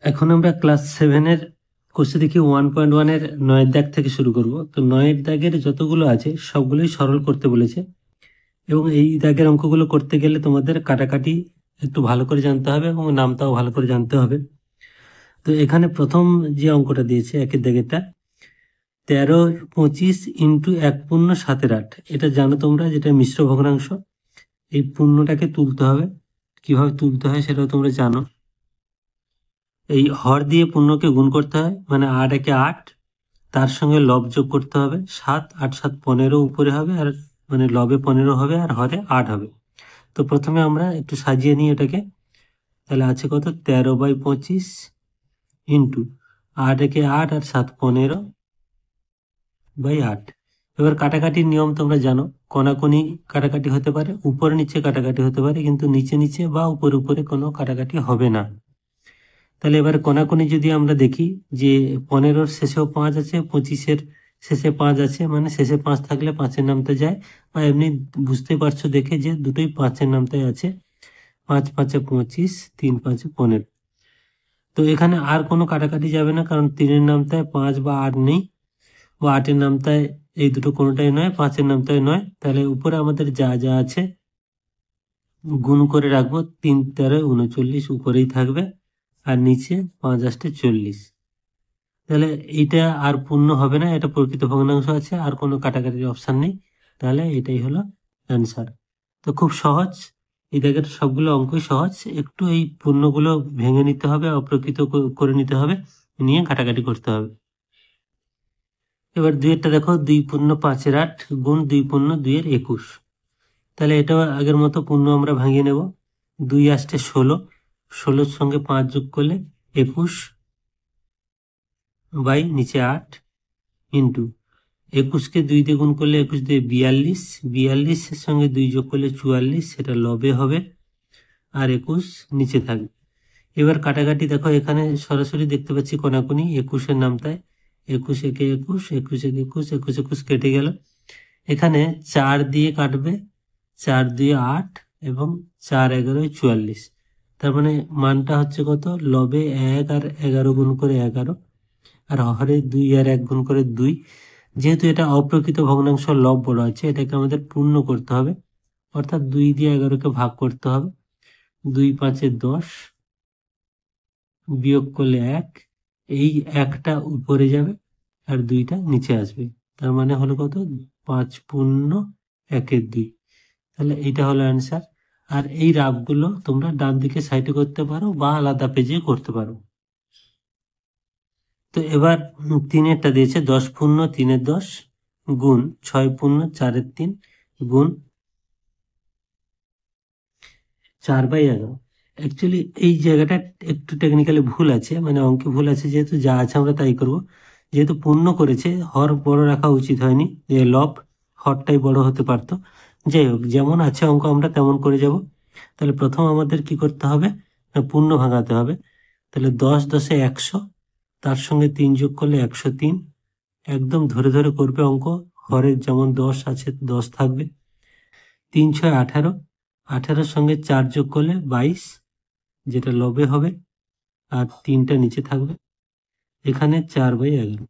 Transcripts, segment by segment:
এখন আমরা ক্লাস 7-এর কোর্সে দেখি 1.1-এর 9-এর দাগ থেকে শুরু করব। তো 9-এর দাগের যতগুলো আছে সবগুলোই সরল করতে বলেছে, এবং এই দাগের অঙ্কগুলো করতে গেলে তোমাদের কাটাকাটি একটু ভালো করে জানতে হবে এবং নামটাও ভালো করে জানতে হবে। তো এখানে প্রথম যে অঙ্কটা দিয়েছে একের দাগেরটা 13/25 ইন্টু 1/7-8, এটা জানো তোমরা, যেটা মিশ্র ভগ্নাংশ। এই পূর্ণটাকে তুলতে হবে, কিভাবে তুলতে হয় সেটাও তোমরা জানো। এই হর দিয়ে পূর্ণকে গুণ করতে হয়, মানে 8 একে 8, তার সঙ্গে লব যোগ করতে হবে, 7 8 7 15 উপরে হবে, আর মানে লবে 15 হবে আর হরে 8 হবে। তো প্রথমে আমরা একটু সাজিয়ে নিই এটাকে। তাহলে আছে কত, 13/25 ইন্টু 8 একে 8 আর 7 15/8। এবার কাটাকাটির নিয়ম তোমরা জানো, কোনাকুনি কাটাকাটি হতে পারে, উপরে নিচে কাটাকাটি হতে পারে, কিন্তু নিচে নিচে বা উপরে উপরে কোনো কাটাকাটি হবে না। তাহলে এবার কোনাকুনি যদি আমরা দেখি যে 15-র শেষেও 5 আছে, 25-এর শেষে 5 আছে, মানে শেষে 5 থাকলে 5-এর নামতে যায়, বা এমনি বুঝতে পারছো দেখে যে দুটোই 5-এর নামতায় আছে। 5 5-এ 25, 3 5-এ 15। তো এখানে আর কোনো কাটাকাটি যাবে না, কারণ 3-এর নামতায় 5 বা 8 নেই, বা 8-এর নামতায় এই দুটো কোনোটাই নয়, 5-এর নামতায় নয়। তাহলে উপরে আমাদের যা যা আছে গুণ করে রাখবো, 3 13 39 উপরেই থাকবে, আর নিচে 5 8 40। তাহলে এইটা আর পূর্ণ হবে না, এটা প্রকৃত ভগ্নাংশ আছে, আর কোনো কাটাকাটির অপশান নেই। তাহলে এটাই হলো অ্যান্সার। তো খুব সহজ, এই জায়গাটা সবগুলো অঙ্কই সহজ, একটু এই পূর্ণগুলো ভেঙে নিতে হবে, অপ্রকৃত করে নিতে হবে, নিয়ে কাটাকাটি করতে হবে। এবার দুইয়েরটা দেখো, 2 পূর্ণ 5-এর 8 গুণ 2 পূর্ণ 2-এর 21। তাহলে এটাও আগের মতো পূর্ণ আমরা ভাঙিয়ে নেব। 2 আসতে 16, 16-র সঙ্গে 5 যোগ করলে 21 বাই নিচে 8 ইন্টু 21-কে 2 দিয়ে গুণ করলে 21 দিয়ে 42, 42-এর সঙ্গে 2 যোগ করলে 44, সেটা লবে হবে, আর 21 নিচে থাকবে। এবার কাটাকাটি দেখো, এখানে সরাসরি দেখতে পাচ্ছি কোনাকুনি 21-এর নামতায় 21 একে 21, 21 একে 21, 21 21 কেটে গেল। এখানে 4 দিয়ে কাটবে, 4 দিয়ে 8 এবং 4 11 44। তার মানে মানটা হচ্ছে কত, লবে 1 আর 11 গুণ করে 11, আর হরে 2 আর 1 গুণ করে 2। যেহেতু এটা অপ্রকৃত ভগ্নাংশ, লব বড় আছে, এটাকে আমাদের পূর্ণ করতে হবে, অর্থাৎ 2 দিয়ে 11-কে ভাগ করতে হবে। 2 5-এ 10, বিয়োগ করলে 1, এই 1টা উপরে যাবে আর 2টা নিচে আসবে। তার মানে হলো কত, 5 পূর্ণ 1-এর 2। তাহলে এইটা হলো অ্যান্সার। আর এই রাফগুলো তোমরা ডান দিকে সাইডে করতে পারো বা আলাদা পেজে করতে পারো। তো এবার 3-এরটা দিয়েছে 10 পূর্ণ 3-এর 10 গুণ 6 পূর্ণ 4-এর 3 গুণ 4/11। অ্যাকচুয়ালি এই জায়গাটা একটু টেকনিক্যালি ভুল আছে, মানে অঙ্কে ভুল আছে, যেহেতু যা আছে আমরা তাই করব। যেহেতু পূর্ণ করেছে, হর বড় রাখা উচিত হয়নি, যে লব হরটাই বড় হতে পারতো। যাই হোক, যেমন আছে অঙ্ক আমরা তেমন করে যাব। তাহলে প্রথম আমাদের কি করতে হবে, না পূর্ণ ভাঙাতে হবে। তাহলে 10 10-এ 100, তার সঙ্গে 3 যোগ করলে 103। একদম ধরে ধরে করবে অঙ্ক, হরের যেমন 10 আছে 10 থাকবে। 3 6 18, 18-র সঙ্গে 4 যোগ করলে 22, যেটা লবে হবে, আর 3টা নিচে থাকবে। এখানে 4/11।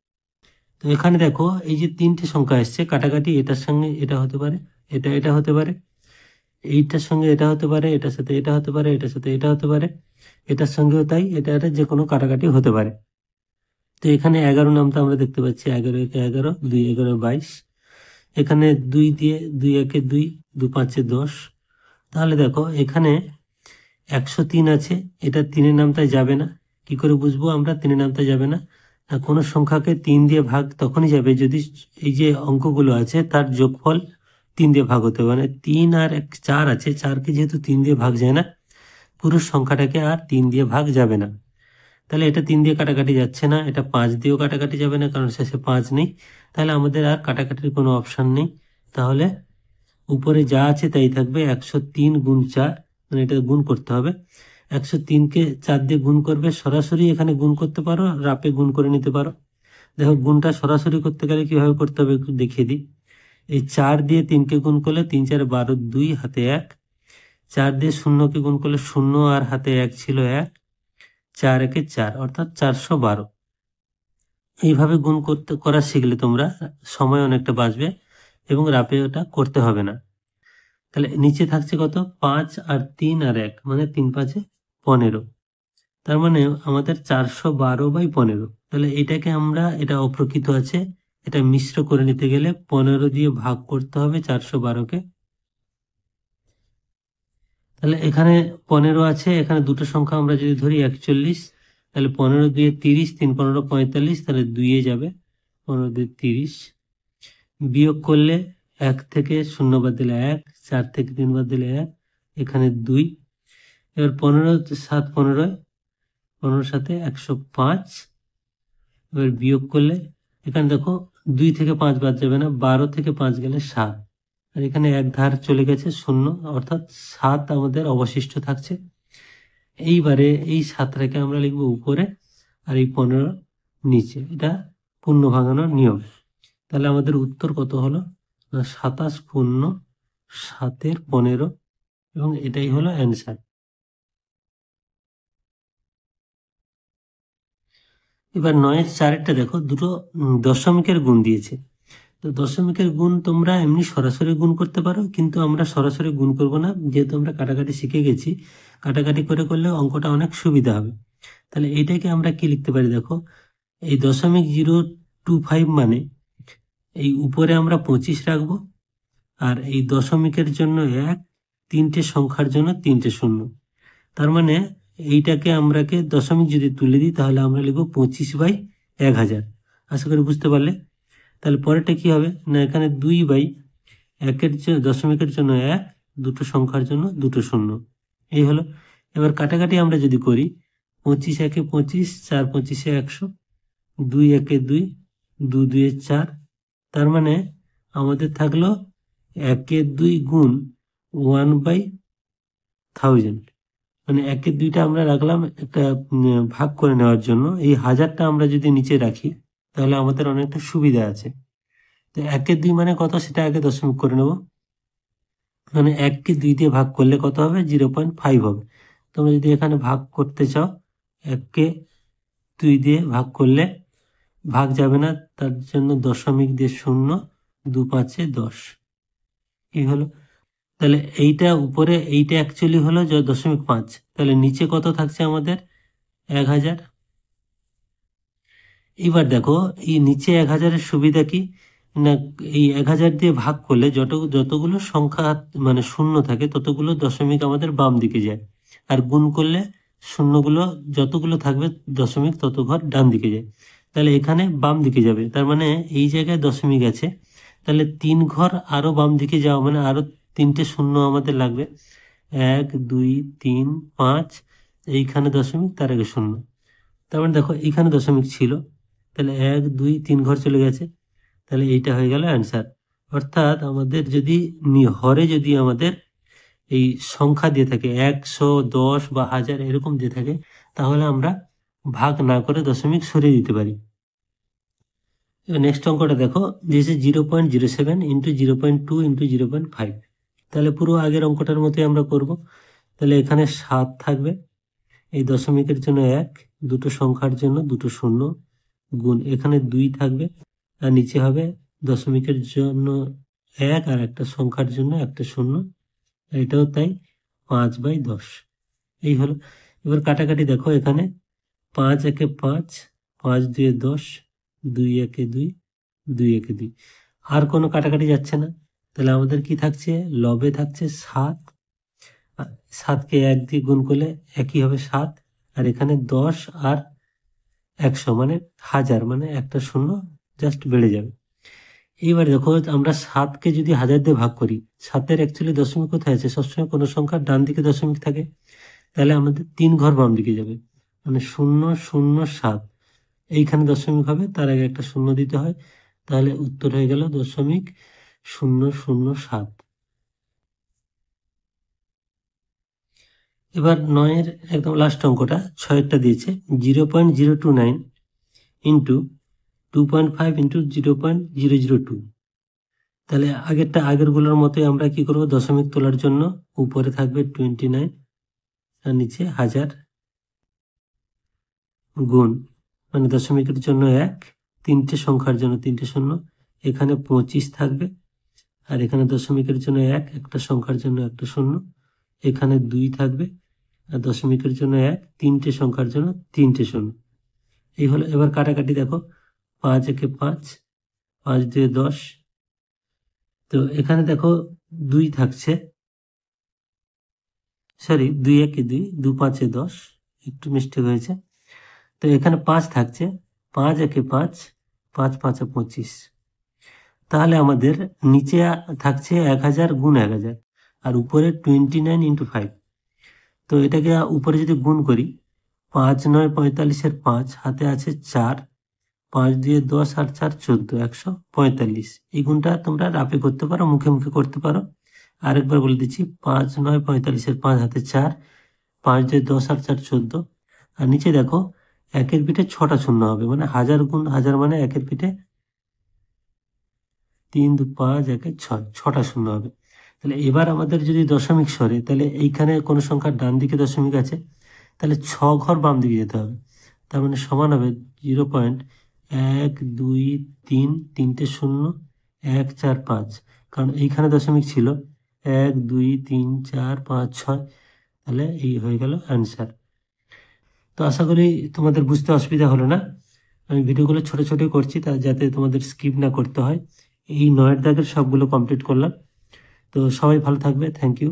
তো এখানে দেখো, এই যে 3টে সংখ্যা এসছে, কাটাকাটি এটার সঙ্গে এটা হতে পারে, এটা এটা হতে পারে, এইটার সঙ্গে এটা হতে পারে, এটার সাথে এটা হতে পারে, এটার সাথে এটা হতে পারে, এটার সঙ্গেও তাই, এটা যে কোনো কাটাকাটি হতে পারে। তো এখানে 11 নামটা আমরা দেখতে পাচ্ছি, 11 একে 11, 2 11 22। এখানে 2 দিয়ে 2 একে 2, 2 5-এ 10। তাহলে দেখো এখানে 103 আছে, এটা 3-এর নামতায় যাবে না। কি করে বুঝবো আমরা 3-এর নামতায় যাবে না? কোনো সংখ্যাকে 3 দিয়ে ভাগ তখনই যাবে যদি এই যে অঙ্কগুলো আছে তার যোগফল 3 দিয়ে ভাগ হতে হবে। মানে 3 আর 4 আছে, 4কে যেহেতু 3 দিয়ে ভাগ যায় না, পুরো সংখ্যাটাকে আর 3 দিয়ে ভাগ যাবে না। তাহলে এটা 3 দিয়ে কাটাকাটি যাচ্ছে না, এটা 5 দিয়েও কাটাকাটি যাবে না, কারণ শেষে 5 নেই। তাহলে আমাদের আর কাটাকাটির কোনো অপশান নেই। তাহলে উপরে যা আছে তাই থাকবে, 103 গুণ 4, মানে এটা গুণ করতে হবে। 103-কে 4 দিয়ে গুণ করবে, সরাসরি এখানে গুণ করতে পারো, রাপে গুণ করে নিতে পারো। দেখো গুণটা সরাসরি করতে গেলে কিভাবে করতে হবে একটু দেখিয়ে দিই। এই 4 দিয়ে 3-কে গুণ করলে 3 4 12, 2 হাতে 1। 4 দিয়ে 0-কে গুণ করলে 0 আর হাতে 1 ছিল 1। 4 একে 4 অর্থাৎ 412। এইভাবে গুণ করা শিখলে তোমরা সময় অনেকটা বাঁচবে এবং রাপে ওটা করতে হবে না। তাহলে নিচে থাকছে কত, 5 আর 3 আর 1 মানে 3 5 15। তার মানে আমাদের 412/15। তাহলে এটাকে আমরা, এটা অপ্রকৃত আছে, এটা মিশ্র করে নিতে গেলে 15 দিয়ে ভাগ করতে হবে 412কে। তাহলে এখানে 15 আছে, এখানে দুটো সংখ্যা আমরা যদি ধরি 41, তাহলে 15 দিয়ে 30, 3 15 45, তাহলে 2 যাবে, 15 দিয়ে 30। বিয়োগ করলে 1 থেকে 0 বাদ দিলে 1, 4 থেকে 3 বাদ দিলে 1, এখানে 2। এবার 15 7 15, 15 সাথে 105। এবার বিয়োগ করলে এখানে দেখো 2 থেকে 5 বাদ যাবে না, 12 থেকে 5 গেলে 7, আর এখানে এক ধার চলে গেছে 0, অর্থাৎ 7 আমাদের অবশিষ্ট থাকছে। এইবারে এই 7টাকে আমরা লিখবো উপরে আর এই 15 নিচে, এটা পূর্ণ ভাঙানোর নিয়ম। তাহলে আমাদের উত্তর কত হলো, 27 পূর্ণ 7 15, এবং এটাই হলো অ্যান্সার। এবার 9 4টা দেখো, দুটো দশমিকের গুণ দিয়েছে। তো দশমিকের গুণ তোমরা এমনি সরাসরি গুণ করতে পারো, কিন্তু আমরা সরাসরি গুণ করব না, যেহেতু আমরা কাটাকাটি শিখে গেছি। কাটাকাটি করে করলে অঙ্কটা অনেক সুবিধা হবে। তাহলে এইটাকে আমরা কি লিখতে পারি দেখো, এই 0.025 মানে এই উপরে আমরা 25 রাখবো, আর এই দশমিকের জন্য 1, 3টে সংখ্যার জন্য 3টে শূন্য। তার মানে এইটাকে আমরাকে দশমিক যদি তুলে দিই তাহলে আমরা লিখবো 25/1000। আশা করি বুঝতে পারলে। তাহলে পরেরটা কি হবে না, এখানে 2/1 দশমিকের জন্য 1, দুটো সংখ্যার জন্য দুটো শূন্য, এই হলো। এবার কাটাকাটি আমরা যদি করি, 25 একে 25, 4 25 100, 2 একে 2, 2 2 4। তার মানে আমাদের থাকলো 1 2 গুণ 1/1000, মানে 1 2টা আমরা রাখলাম একটা ভাগ করে নেওয়ার জন্য। এই 1000টা আমরা যদি নিচে রাখি তাহলে আমাদের অনেকটা সুবিধা আছে। তো 1 2 মানে কত, সেটা আগে দশমিক করে নেব। মানে 1কে 2 দিয়ে ভাগ করলে কত হবে, 0.5 হবে। তোমরা যদি এখানে ভাগ করতে চাও, 1কে 2 দিয়ে ভাগ করলে ভাগ যাবে না, তার জন্য দশমিক দিয়ে 0, 2 5 10, এই হলো। তাহলে এইটা উপরে, এইটা অ্যাকচুয়ালি হলো 0.5, তাহলে নিচে কত থাকছে আমাদের, 1000। এবার দেখো এই নিচে 1000-এর সুবিধা কি না, এই 1000 দিয়ে ভাগ করলে যতগুলো সংখ্যা মানে শূন্য থাকে ততগুলো দশমিক আমাদের বাম দিকে যায়, আর গুণ করলে শূন্যগুলো যতগুলো থাকবে দশমিক তত ঘর ডান দিকে যায়। তাহলে এখানে বাম দিকে যাবে, তার মানে এই জায়গায় দশমিক আছে, তাহলে 3 ঘর আরো বাম দিকে যাওয়া মানে আরো 3টে শূন্য আমাদের লাগবে। 1 2 3 5, এইখানে দশমিক, তার আগে শূন্য। তার মানে দেখো এইখানে দশমিক ছিল, তাহলে 1 2 3 ঘর চলে গেছে, তাহলে এইটা হয়ে গেল অ্যান্সার। অর্থাৎ আমাদের যদি হরে যদি আমাদের এই সংখ্যা দিয়ে থাকে 100 10 বা 1000 এরকম দিয়ে থাকে, তাহলে আমরা ভাগ না করে দশমিক সরিয়ে দিতে পারি। এবার নেক্সট অঙ্কটা দেখো, দিয়েছে 0.07 ইন্টু 0.2 ইন্টু 0.5। তাহলে পুরো আগের অঙ্কটার মতোই আমরা করব। তাহলে এখানে 7 থাকবে, এই দশমিকের জন্য 1, দুটো সংখ্যার জন্য দুটো শূন্য, গুণ এখানে 2 থাকবে, আর নিচে হবে দশমিকের জন্য 1 আর একটা সংখ্যার জন্য একটা শূন্য, এটাও তাই, 5/10, এই হলো। এবার কাটাকাটি দেখো, এখানে 5 একে 5, 5 2 10, 2 একে 2, 2 একে 2, আর কোনো কাটাকাটি যাচ্ছে না। তাহলে আমাদের কি থাকছে, লবে থাকছে 7, 7কে 1 দিয়ে গুণ করলে একই হবে 7, আর এখানে 10 আর 100 মানে 1000, মানে একটা শূন্য জাস্ট বেড়ে যাবে। এইবার দেখো আমরা 7কে যদি 1000 দিয়ে ভাগ করি, 7-এর অ্যাকচুয়ালি দশমিক কোথায় আছে, সবসময় কোনো সংখ্যার ডান দিকে দশমিক থাকে, তাহলে আমাদের 3 ঘর বাম দিকে যাবে, মানে 0 0 7, এইখানে দশমিক হবে, তার আগে একটা শূন্য দিতে হয়, তাহলে উত্তর হয়ে গেল 0.007। এবার 9-এর একদম লাস্ট অঙ্কটা 6-এরটা দিয়েছে 0.029 ইন্টু 2.5 ইন্টু 0.002। তাহলে আগেরগুলোর মতোই আমরা কি করব, দশমিক তোলার জন্য উপরে থাকবে 29 আর নিচে 1000। গুণ, মানে দশমিকের জন্য 1, তিনটে সংখ্যার জন্য 3টে শূন্য, এখানে 25 থাকবে, আর এখানে দশমিকের জন্য 1, একটা সংখ্যার জন্য একটা শূন্য, এখানে 2 থাকবে, আর দশমিকের জন্য 1, তিনটে সংখ্যার জন্য 3টে শূন্য। এই হলো। এবার কাটাকাটি দেখো, 5 একে 5, 5 2 10। তো এখানে দেখো 2 থাকছে, সরি 2 একে 2, 2 5 10, একটু মিস্টেক হয়েছে। তো এখানে 5 থাকছে, 5 একে 5, 5 5 25। তাহলে আমাদের নিচে থাকছে 1000 গুণ 1000, আর উপরে 29 ইন্টু 5। তো এটাকে উপরে যদি গুণ করি, 5 9 45-এর 5, হাতে আছে 4, 5 2 10 আর 4 14, 145। এই গুণটা তোমরা রাপে করতে পারো, মুখে মুখে করতে পারো। আরেকবার বলে দিচ্ছি, 5 9 45-এর 5, হাতে 4, 5 2 10 আর 4 14। আর নিচে দেখো, একের পিঠে 6টা শূন্য হবে, মানে 1000 গুণ 1000, মানে একের পিঠে 3 2 5 1 6, 6টা শূন্য হবে। তাহলে এবার আমাদের যদি দশমিক সরে, তাহলে এইখানে কোনো সংখ্যার ডান দিকে দশমিক আছে, তাহলে 6 ঘর বাম দিকে যেতে হবে। তার মানে সমান হবে 0.1 2 3, তিনটে শূন্য, 1 4 5, কারণ এইখানে দশমিক ছিল 1 2 3 4 5 6। তাহলে এই হয়ে গেল অ্যান্সার। তো আশা করি তোমাদের বুঝতে অসুবিধা হলো না। আমি ভিডিওগুলো ছোট ছোট করছি, তা যাতে তোমাদের স্কিপ না করতে হয়। এই 9 দাগের সবগুলো কমপ্লিট করলাম। তো সবাই ভালো থাকবে, থ্যাংক ইউ।